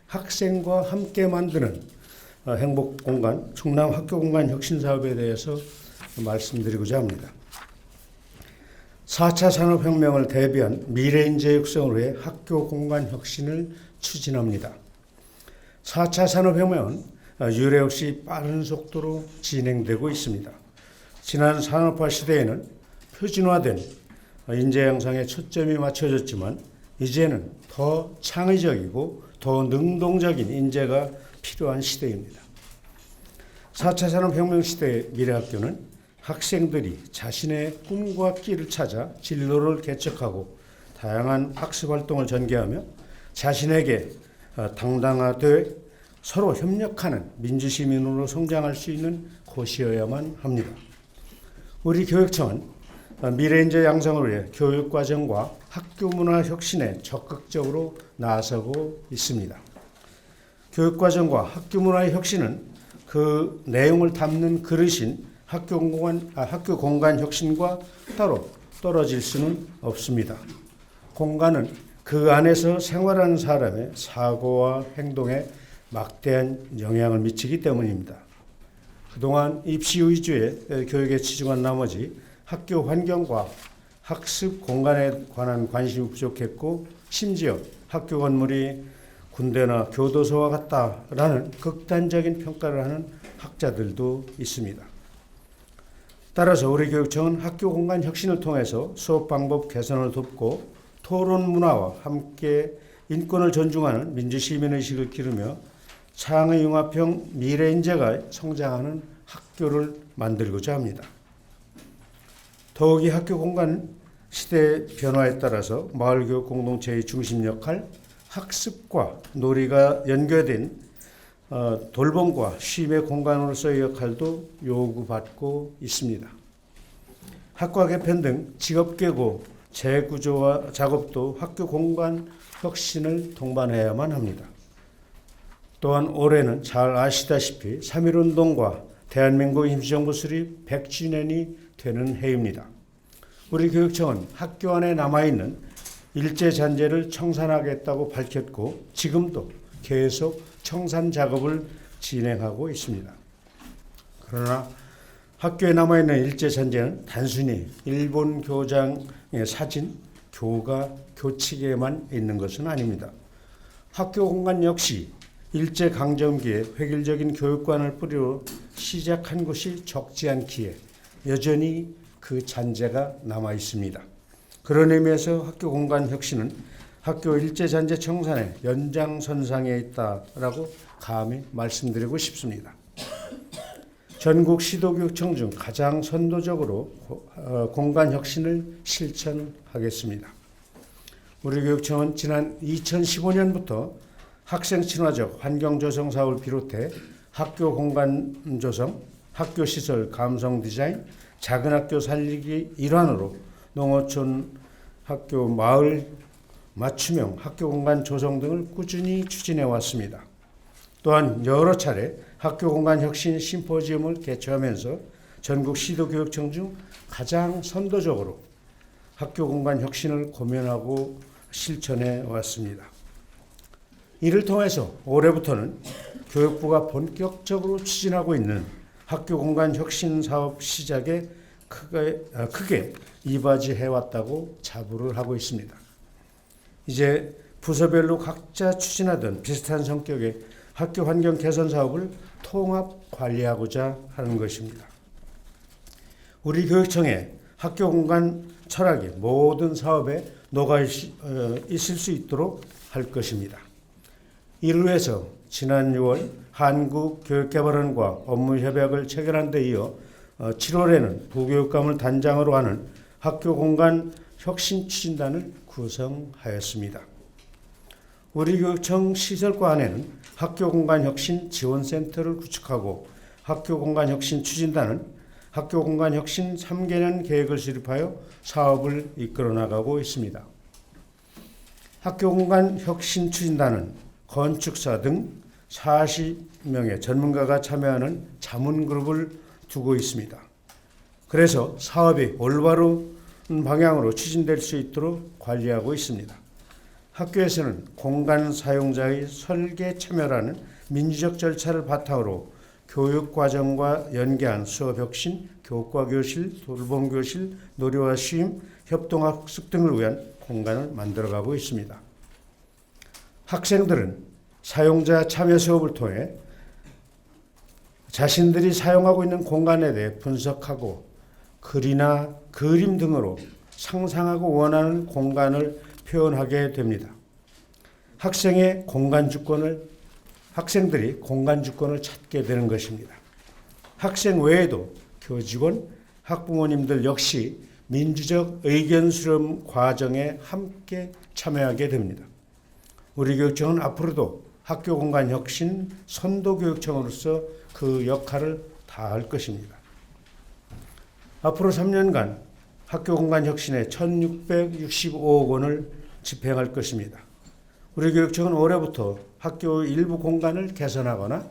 학생과 함께 만드는 행복공간, 충남 학교공간 혁신사업에 대해서 말씀드리고자 합니다. 4차 산업혁명을 대비한 미래인재 육성을 위해 학교공간 혁신을 추진합니다. 4차 산업혁명은 유례 없이 빠른 속도로 진행되고 있습니다. 지난 산업화 시대에는 표준화된 인재 양성에 초점이 맞춰졌지만 이제는 더 창의적이고 더 능동적인 인재가 필요한 시대입니다. 4차 산업혁명 시대의 미래학교는 학생들이 자신의 꿈과 끼를 찾아 진로를 개척하고 다양한 학습활동을 전개하며 자신에게 당당하되 서로 협력하는 민주시민으로 성장할 수 있는 곳이어야만 합니다. 우리 교육청은 미래인재 양성을 위해 교육과정과 학교문화 혁신에 적극적으로 나서고 있습니다. 교육과정과 학교문화의 혁신은 그 내용을 담는 그릇인 학교공간 혁신과 따로 떨어질 수는 없습니다. 공간은 그 안에서 생활하는 사람의 사고와 행동에 막대한 영향을 미치기 때문입니다. 그동안 입시 위주의 교육에 치중한 나머지 학교 환경과 학습 공간에 관한 관심이 부족했고 심지어 학교 건물이 군대나 교도소와 같다라는 극단적인 평가를 하는 학자들도 있습니다. 따라서 우리 교육청은 학교 공간 혁신을 통해서 수업 방법 개선을 돕고 토론 문화와 함께 인권을 존중하는 민주시민의식을 기르며 창의융합형 미래인재가 성장하는 학교를 만들고자 합니다. 더욱이 학교 공간 시대 변화에 따라서 마을교육 공동체의 중심 역할, 학습과 놀이가 연결된 돌봄과 쉼의 공간으로서의 역할도 요구받고 있습니다. 학과 개편 등 직업계고 재구조화 작업도 학교 공간 혁신을 동반해야만 합니다. 또한 올해는 잘 아시다시피 3.1운동과 대한민국 임시정부 수립 100주년이 되는 해입니다. 우리 교육청은 학교 안에 남아있는 일제잔재를 청산하겠다고 밝혔고 지금도 계속 청산 작업을 진행하고 있습니다. 그러나 학교에 남아있는 일제잔재는 단순히 일본 교장의 사진, 교가, 교칙에만 있는 것은 아닙니다. 학교 공간 역시 일제강점기에 획일적인 교육관을 뿌리로 시작한 곳이 적지 않기에 여전히 그 잔재가 남아 있습니다. 그런 의미에서 학교 공간 혁신은 학교 일제잔재 청산의 연장선상에 있다라고 감히 말씀드리고 싶습니다. 전국 시도교육청 중 가장 선도적으로 공간 혁신을 실천하겠습니다. 우리 교육청은 지난 2015년부터 학생 친화적 환경 조성 사업을 비롯해 학교 공간 조성, 학교 시설 감성 디자인, 작은 학교 살리기 일환으로 농어촌 학교 마을 맞춤형 학교 공간 조성 등을 꾸준히 추진해 왔습니다. 또한 여러 차례 학교 공간 혁신 심포지엄을 개최하면서 전국 시도교육청 중 가장 선도적으로 학교 공간 혁신을 고민하고 실천해 왔습니다. 이를 통해서 올해부터는 교육부가 본격적으로 추진하고 있는 학교 공간 혁신 사업 시작에 크게 이바지해 왔다고 자부를 하고 있습니다. 이제 부서별로 각자 추진하던 비슷한 성격의 학교 환경 개선 사업을 통합 관리하고자 하는 것입니다. 우리 교육청의 학교 공간 철학이 모든 사업에 녹아 있을 수 있도록 할 것입니다. 이를 위해서 지난 6월 한국교육개발원과 업무협약을 체결한 데 이어 7월에는 부교육감을 단장으로 하는 학교 공간 혁신 추진단을 구성하였습니다. 우리 교육청 시설과 안에는 학교 공간 혁신 지원센터를 구축하고 학교 공간 혁신 추진단은 학교 공간 혁신 3개년 계획을 수립하여 사업을 이끌어 나가고 있습니다. 학교 공간 혁신 추진단은 건축사 등 40명의 전문가가 참여하는 자문그룹을 두고 있습니다. 그래서 사업이 올바른 방향으로 추진될 수 있도록 관리하고 있습니다. 학교에서는 공간 사용자의 설계 참여라는 민주적 절차를 바탕으로 교육과정과 연계한 수업 혁신, 교과 교실, 돌봄 교실, 놀이와 쉼, 협동학습 등을 위한 공간을 만들어가고 있습니다. 학생들은 사용자 참여 수업을 통해 자신들이 사용하고 있는 공간에 대해 분석하고 글이나 그림 등으로 상상하고 원하는 공간을 표현하게 됩니다. 학생들이 공간 주권을 찾게 되는 것입니다. 학생 외에도 교직원, 학부모님들 역시 민주적 의견 수렴 과정에 함께 참여하게 됩니다. 우리 교육청은 앞으로도 학교 공간 혁신 선도 교육청으로서 그 역할을 다할 것입니다. 앞으로 3년간 학교 공간 혁신에 1,665억 원을 집행할 것입니다. 우리 교육청은 올해부터 학교 일부 공간을 개선하거나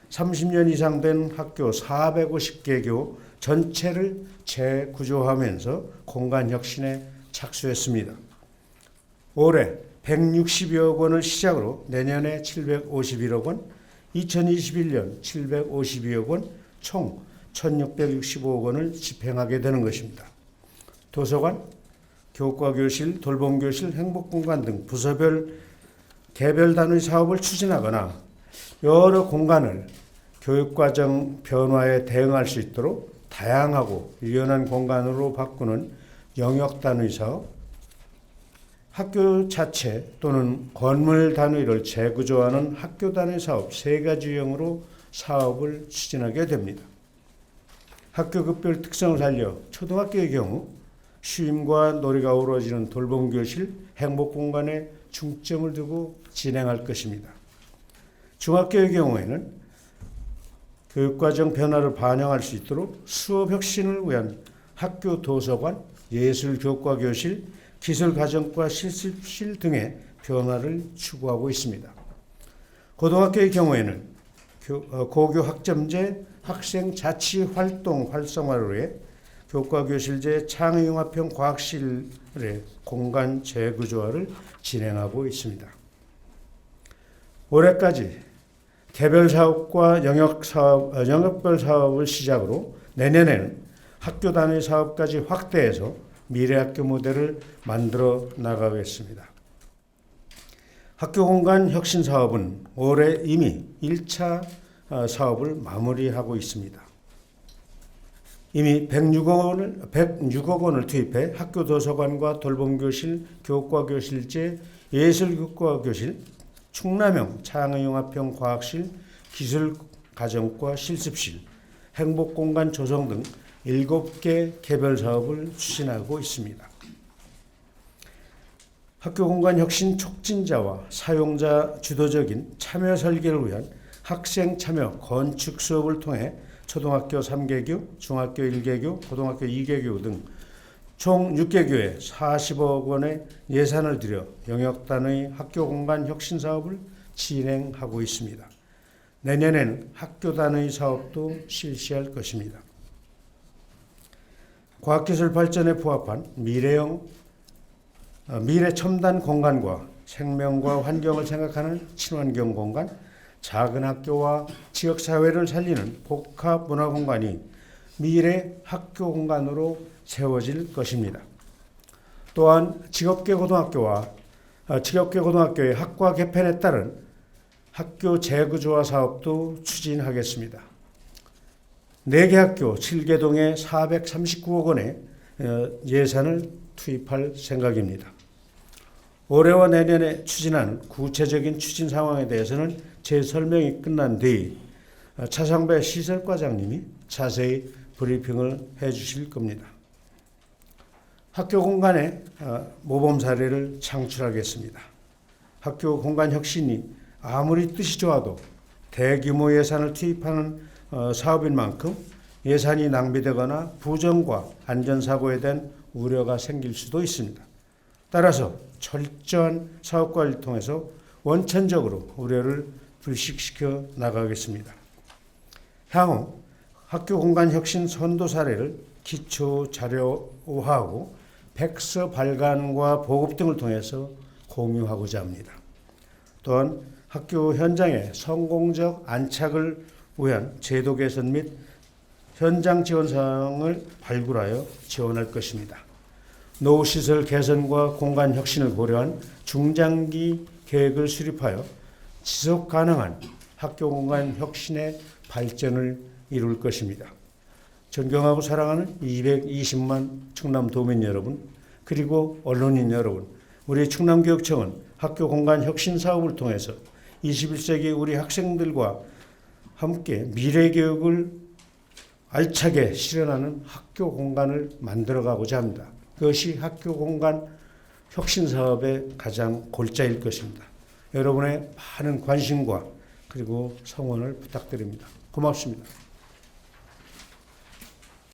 30년 이상 된 학교 450개교 전체를 재구조하면서 공간 혁신에 착수했습니다. 올해 160여억 원을 시작으로 내년에 751억 원, 2021년 752억 원, 총 1,665억 원을 집행하게 되는 것입니다. 도서관, 교과 교실, 돌봄 교실, 행복 공간 등 부서별 개별 단위 사업을 추진하거나 여러 공간을 교육과정 변화에 대응할 수 있도록 다양하고 유연한 공간으로 바꾸는 영역 단위 사업, 학교 자체 또는 건물 단위를 재구조하는 학교 단위 사업 3가지 유형으로 사업을 추진하게 됩니다. 학교 급별 특성을 살려 초등학교의 경우 쉼과 놀이가 어우러지는 돌봄 교실, 행복 공간에 중점을 두고 진행할 것입니다. 중학교의 경우에는 교육과정 변화를 반영할 수 있도록 수업 혁신을 위한 학교 도서관, 예술 교과 교실, 기술 가정과 실습실 등의 변화를 추구하고 있습니다. 고등학교의 경우에는 고교 학점제 학생 자치 활동 활성화를 위해 교과 교실제 창의융합형 과학실의 공간 재구조화를 진행하고 있습니다. 올해까지 개별 사업과 영역별 사업을 시작으로 내년에는 학교 단위 사업까지 확대해서 미래학교 모델을 만들어 나가겠습니다. 학교 공간 혁신 사업은 올해 이미 1차 사업을 마무리하고 있습니다. 이미 106억 원을 투입해 학교 도서관과 돌봄교실, 교과교실제, 예술교과교실, 충남형 창의융합형 과학실, 기술가정과 실습실, 행복공간 조성 등 7개 개별 사업을 추진하고 있습니다. 학교 공간 혁신 촉진자와 사용자 주도적인 참여 설계를 위한 학생 참여 건축 수업을 통해 초등학교 3개교, 중학교 1개교, 고등학교 2개교 등 총 6개교에 40억 원의 예산을 들여 영역 단위 학교 공간 혁신 사업을 진행하고 있습니다. 내년에는 학교 단위 사업도 실시할 것입니다. 과학기술 발전에 부합한 미래 첨단 공간과 생명과 환경을 생각하는 친환경 공간, 작은 학교와 지역사회를 살리는 복합 문화 공간이 미래 학교 공간으로 세워질 것입니다. 또한 직업계 고등학교의 학과 개편에 따른 학교 재구조화 사업도 추진하겠습니다. 4개 학교 7개 동에 439억 원의 예산을 투입할 생각입니다. 올해와 내년에 추진하는 구체적인 추진 상황에 대해서는 제 설명이 끝난 뒤 차상배 시설과장님이 자세히 브리핑을 해 주실 겁니다. 학교 공간에 모범 사례를 창출하겠습니다. 학교 공간 혁신이 아무리 뜻이 좋아도 대규모 예산을 투입하는 사업인 만큼 예산이 낭비되거나 부정과 안전사고에 대한 우려가 생길 수도 있습니다. 따라서 철저한 사업관리를 통해서 원천적으로 우려를 불식시켜 나가겠습니다. 향후 학교 공간 혁신 선도 사례를 기초 자료화하고 백서 발간과 보급 등을 통해서 공유하고자 합니다. 또한 학교 현장의 성공적 안착을 위한 제도 개선 및 현장 지원 사항을 발굴하여 지원할 것입니다. 노후시설 개선과 공간 혁신을 고려한 중장기 계획을 수립하여 지속 가능한 학교 공간 혁신의 발전을 이룰 것입니다. 존경하고 사랑하는 220만 충남도민 여러분, 그리고 언론인 여러분, 우리 충남교육청은 학교 공간 혁신 사업을 통해서 21세기 우리 학생들과 함께 미래 교육을 알차게 실현하는 학교 공간을 만들어가고자 합니다. 그것이 학교 공간 혁신 사업의 가장 골자일 것입니다. 여러분의 많은 관심과 그리고 성원을 부탁드립니다. 고맙습니다.